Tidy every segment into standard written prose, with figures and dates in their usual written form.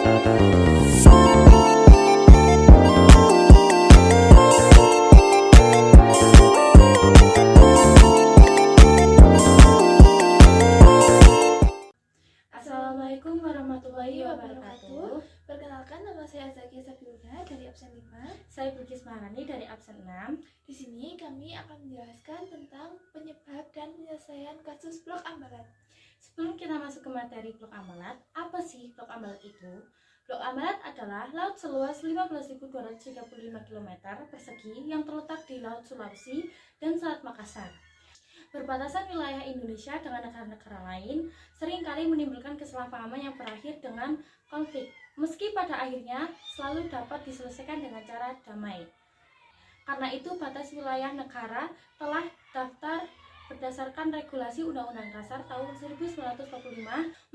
Assalamualaikum warahmatullahi wabarakatuh. Perkenalkan, nama saya Zakia Sabiuna dari absen 5. Saya Bilqis Maharani dari absen 6. Di sini kami akan menjelaskan tentang penyebab dan penyelesaian kasus blok ambalat. Sebelum kita masuk ke materi blok ambalat, apa sih blok ambalat itu? Blok ambalat adalah laut seluas 15.235 km persegi yang terletak di Laut Sulawesi dan Selat Makassar. Berbatasan wilayah Indonesia dengan negara-negara lain seringkali menimbulkan kesalahpahaman yang berakhir dengan konflik, meski pada akhirnya selalu dapat diselesaikan dengan cara damai. Karena itu, batas wilayah negara telah daftar berdasarkan regulasi Undang-Undang Dasar tahun 1945,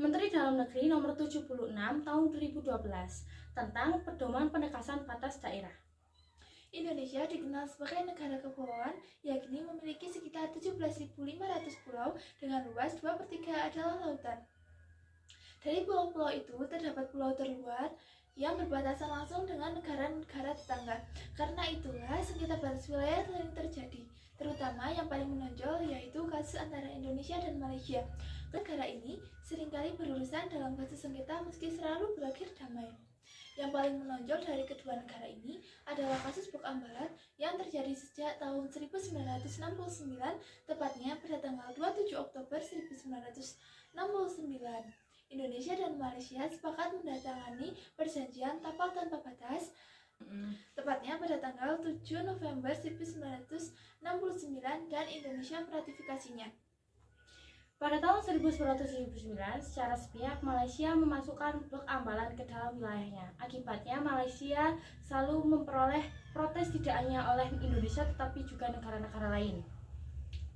Menteri Dalam Negeri nomor 76 tahun 2012 tentang pedoman penegasan batas daerah. Indonesia dikenal sebagai negara kepulauan, yakni memiliki sekitar 17.500 pulau dengan luas 2/3 adalah lautan. Dari pulau-pulau itu terdapat pulau terluar yang berbatasan langsung dengan negara-negara tetangga. Karena itulah sengketa batas wilayah sering terjadi, terutama yang paling menonjol yaitu kasus antara Indonesia dan Malaysia. Negara ini seringkali berurusan dalam kasus sengketa meski selalu berakhir damai. Yang paling menonjol dari kedua negara ini adalah kasus blok ambalat yang terjadi sejak tahun 1969, tepatnya pada tanggal 27 Oktober 1969. Indonesia dan Malaysia sepakat menandatangani perjanjian kapal tanpa batas, tepatnya pada tanggal 7 November 1969 dan Indonesia meratifikasinya. Pada tahun 1979, secara sepihak Malaysia memasukkan blok ambalan ke dalam wilayahnya. Akibatnya, Malaysia selalu memperoleh protes tidak hanya oleh Indonesia tetapi juga negara-negara lain.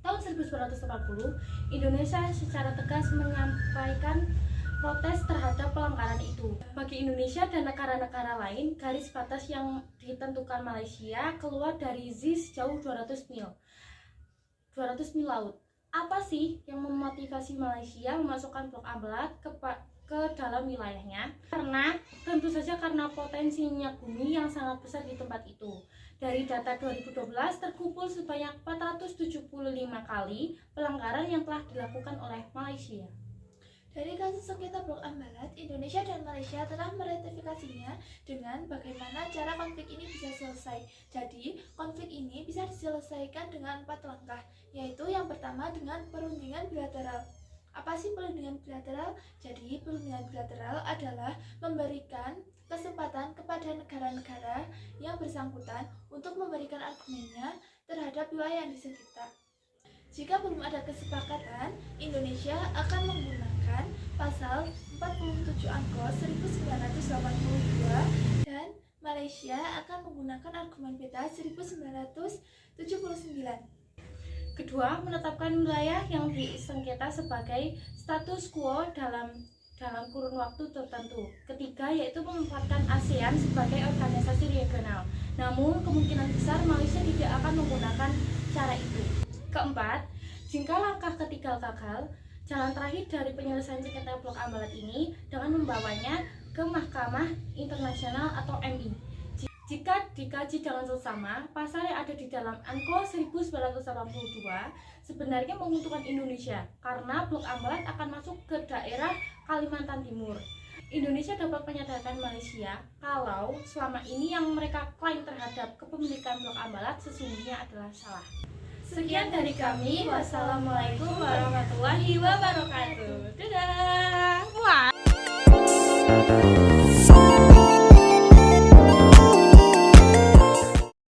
Tahun 1980, Indonesia secara tegas menyampaikan protes terhadap pelanggaran itu. Bagi Indonesia dan negara-negara lain, garis batas yang ditentukan Malaysia keluar dari ZIS sejauh 200 mil laut. Apa sih yang memotivasi Malaysia memasukkan blok ambalat ke dalam wilayahnya? Tentu saja karena potensinya bumi yang sangat besar di tempat itu. Dari data 2012 terkumpul sebanyak 475 kali pelanggaran yang telah dilakukan oleh Malaysia. Dari kasus sengketa blok ambalat, Indonesia dan Malaysia telah meratifikasinya dengan bagaimana cara konflik ini bisa selesai. Jadi, konflik ini bisa diselesaikan dengan 4 langkah, yaitu yang pertama dengan perundingan bilateral. Apa sih perundingan bilateral? Jadi, perundingan bilateral adalah memberikan kesempatan kepada negara-negara yang bersangkutan untuk memberikan argumennya terhadap wilayah yang disengketa. Jika belum ada kesepakatan, Indonesia akan menggunakan pasal 47 Angkos 1982 dan Malaysia akan menggunakan argumen beta 1979. Kedua, menetapkan wilayah yang disengketa sebagai status quo dalam kurun waktu tertentu. Ketiga, yaitu memanfaatkan ASEAN sebagai organisasi regional. Namun, kemungkinan besar Malaysia tidak akan menggunakan cara itu. Keempat, jika langkah ketiga gagal, jalan terakhir dari penyelesaian sengketa blok ambalat ini dengan membawanya ke Mahkamah Internasional atau MI. Jika dikaji dengan seksama, pasal yang ada di dalam Angko 1982 sebenarnya menguntungkan Indonesia karena blok ambalat akan masuk ke daerah Kalimantan Timur. Indonesia dapat menyadarkan Malaysia kalau selama ini yang mereka klaim terhadap kepemilikan blok ambalat sesungguhnya adalah salah. Sekian dari kami. Wassalamualaikum warahmatullahi wabarakatuh. Dadah. Wah.